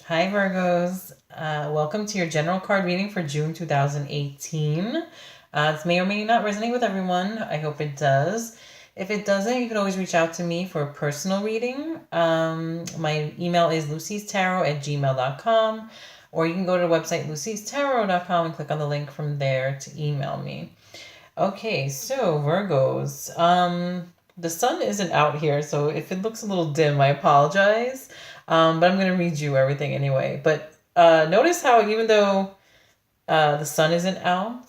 Hi, Virgos. Welcome to your general card reading for June 2018. This may or may not resonate with everyone. I hope it does. If it doesn't, you can always reach out to me for a personal reading. My email is lucy'starot@gmail.com, or you can go to the website lucy'starot.com and click on the link from there to email me. Okay, so Virgos. The sun isn't out here, so if it looks a little dim, I apologize. But I'm going to read you everything anyway. But notice how even though the sun isn't out,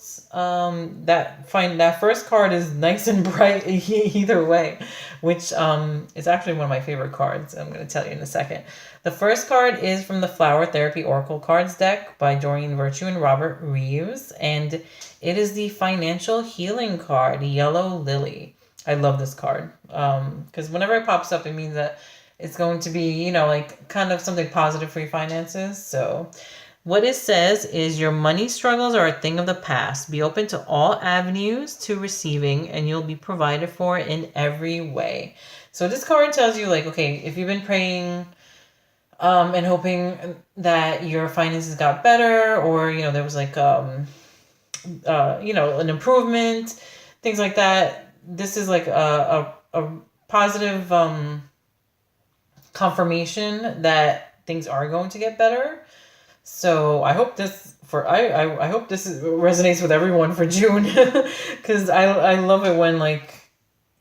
that first card is nice and bright either way, which is actually one of my favorite cards. I'm going to tell you in a second. The first card is from the Flower Therapy Oracle Cards deck by Doreen Virtue and Robert Reeves, and it is the Financial Healing card, Yellow Lily. I love this card because whenever it pops up, it means that it's going to be, like kind of something positive for your finances. So what it says is your money struggles are a thing of the past. Be open to all avenues to receiving and you'll be provided for in every way. So this card tells you, like, okay, if you've been praying and hoping that your finances got better, or, there was like, an improvement, things like that. This is like a positive confirmation that things are going to get better. So I hope this I hope this resonates with everyone for June, because I love it when, like,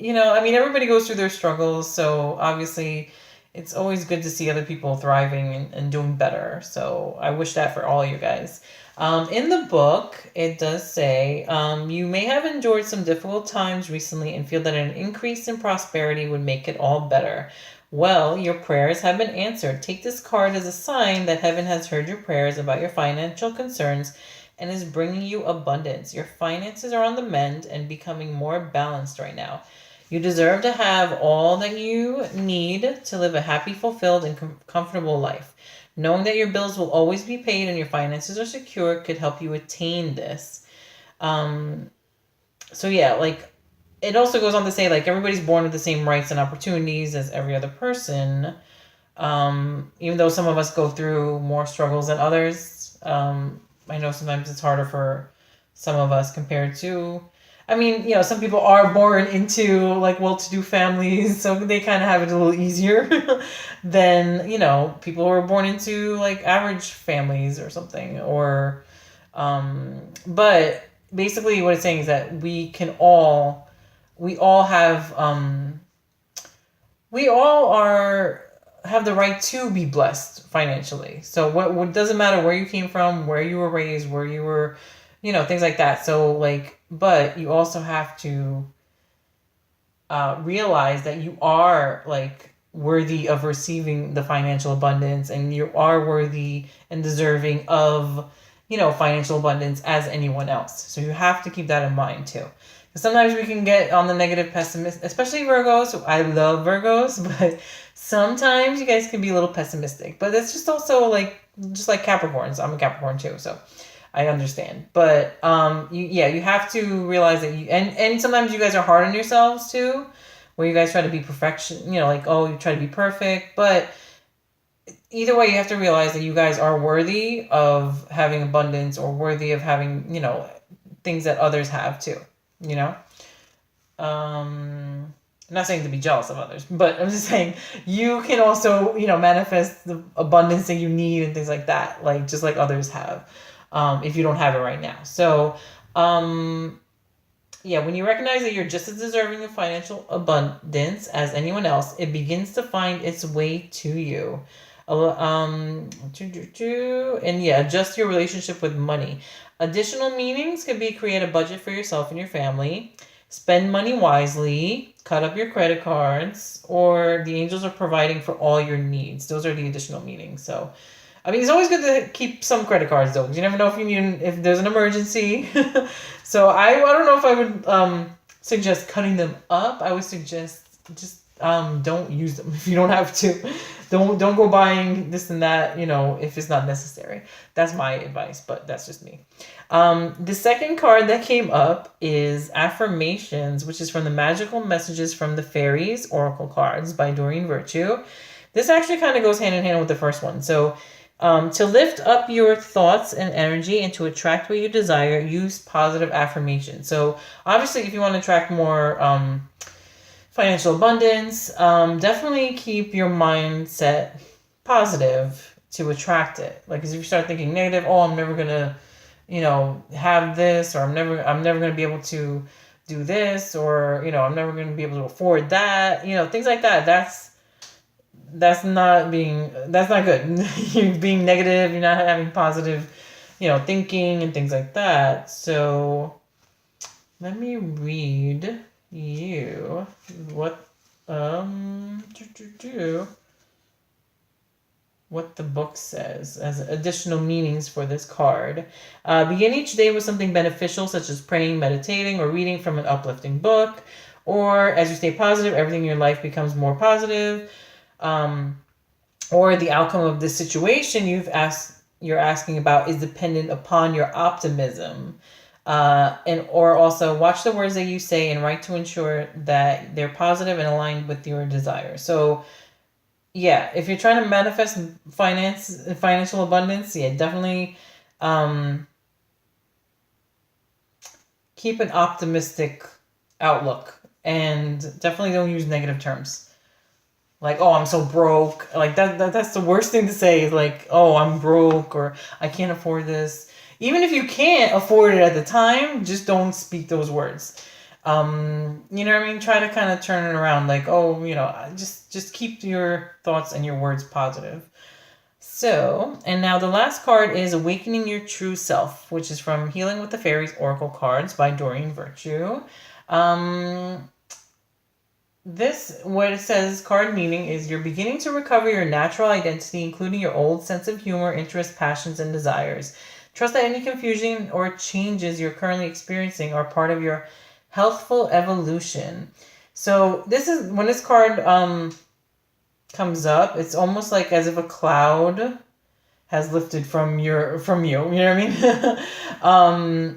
everybody goes through their struggles. So obviously it's always good to see other people thriving and doing better. So I wish that for all you guys. In the book, it does say, you may have endured some difficult times recently and feel that an increase in prosperity would make it all better. Well, your prayers have been answered. Take this card as a sign that heaven has heard your prayers about your financial concerns and is bringing you abundance. Your finances are on the mend and becoming more balanced right now. You deserve to have all that you need to live a happy, fulfilled, and comfortable life. Knowing that your bills will always be paid and your finances are secure could help you attain this. So yeah, like, it also goes on to say, like, everybody's born with the same rights and opportunities as every other person. Even though some of us go through more struggles than others. I know sometimes it's harder for some of us compared to, some people are born into, like, well-to-do families, so they kind of have it a little easier than, people who are born into, like, average families or something. Or, but basically what it's saying is that we all have the right to be blessed financially. So what doesn't matter where you came from, where you were raised, where you were, things like that. So, like, but you also have to realize that you are, like, worthy of receiving the financial abundance, and you are worthy and deserving of, financial abundance as anyone else. So you have to keep that in mind too. Sometimes we can get on the negative pessimist, especially Virgos. I love Virgos, but sometimes you guys can be a little pessimistic. But it's just also just like Capricorns. I'm a Capricorn too, so I understand. But you have to realize that and sometimes you guys are hard on yourselves too, where you guys try to be perfection. Like, oh, you try to be perfect. But either way, you have to realize that you guys are worthy of having abundance, or worthy of having, things that others have too. I'm not saying to be jealous of others, but I'm just saying you can also, manifest the abundance that you need and things like that, like, just like others have, if you don't have it right now. So, when you recognize that you're just as deserving of financial abundance as anyone else, it begins to find its way to you. And adjust your relationship with money. Additional meanings could be: create a budget for yourself and your family, spend money wisely, cut up your credit cards, or the angels are providing for all your needs. Those are the additional meanings. So, it's always good to keep some credit cards though, because you never know if there's an emergency. So I don't know if I would suggest cutting them up. I would suggest just don't use them if you don't have to. Don't go buying this and that, if it's not necessary. That's my advice, but that's just me. The second card that came up is Affirmations, which is from the Magical Messages from the Fairies Oracle Cards by Doreen Virtue. This actually kind of goes hand in hand with the first one. So To lift up your thoughts and energy and to attract what you desire, use positive affirmations. So obviously, if you want to attract more financial abundance, definitely keep your mindset positive to attract it. Like, because if you start thinking negative, oh, I'm never gonna, have this, or I'm never gonna be able to do this, or I'm never gonna be able to afford that. Things like that. That's not good. You're being negative. You're not having positive, thinking and things like that. So let me read you what what the book says as additional meanings for this card. Begin each day with something beneficial, such as praying, meditating, or reading from an uplifting book. Or as you stay positive, everything in your life becomes more positive. Or the outcome of this situation you're asking about is dependent upon your optimism. Or also watch the words that you say and write to ensure that they're positive and aligned with your desires. So yeah, if you're trying to manifest financial abundance, yeah, definitely keep an optimistic outlook and definitely don't use negative terms. Like, oh, I'm so broke. Like that's the worst thing to say is like, oh, I'm broke or I can't afford this. Even if you can't afford it at the time, just don't speak those words. You know what I mean? Try to kind of turn it around like, oh, just keep your thoughts and your words positive. So, and now the last card is Awakening Your True Self, which is from Healing with the Fairies Oracle Cards by Doreen Virtue. What it says, card meaning is you're beginning to recover your natural identity, including your old sense of humor, interests, passions, and desires. Trust that any confusion or changes you're currently experiencing are part of your healthful evolution. So this is when this card comes up, it's almost like as if a cloud has lifted from you. You know what I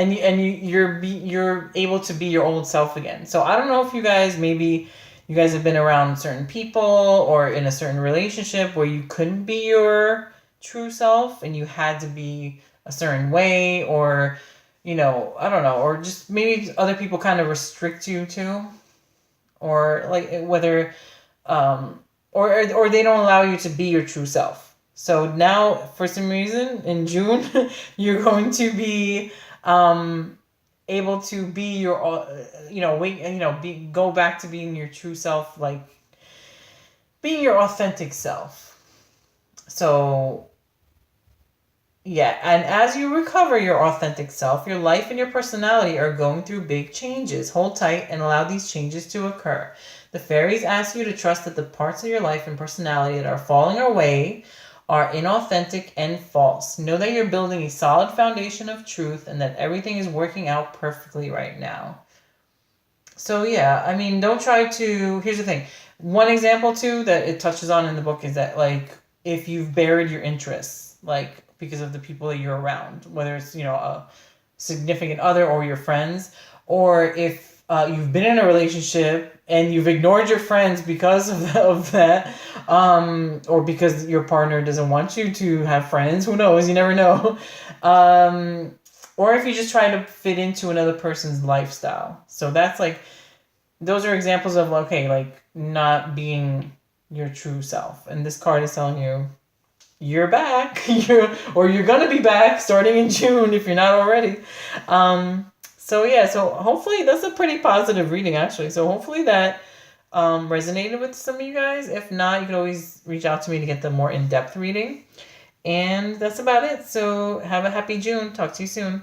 mean? You're able to be your old self again. So I don't know if you guys have been around certain people or in a certain relationship where you couldn't be your true self and you had to be a certain way, or I don't know, or just maybe other people kind of restrict you too, or like whether or they don't allow you to be your true self. So now for some reason in June you're going to be able to be your go back to being your true self, like being your authentic self. So yeah, and as you recover your authentic self, your life and your personality are going through big changes. Hold tight and allow these changes to occur. The fairies ask you to trust that the parts of your life and personality that are falling away are inauthentic and false. Know that you're building a solid foundation of truth and that everything is working out perfectly right now. So yeah, I mean, don't try to... Here's the thing. One example too that it touches on in the book is that, like, if you've buried your interests, like because of the people that you're around, whether it's a significant other or your friends, or if you've been in a relationship and you've ignored your friends because of that, or because your partner doesn't want you to have friends. Who knows? You never know. Or if you just try to fit into another person's lifestyle. So that's like, those are examples of, okay, like not being your true self. And this card is telling you, you're back. You're gonna be back starting in June if you're not already. So yeah, so hopefully that's a pretty positive reading actually. So hopefully that resonated with some of you guys. If not, you can always reach out to me to get the more in-depth reading. And that's about it. So have a happy June. Talk to you soon.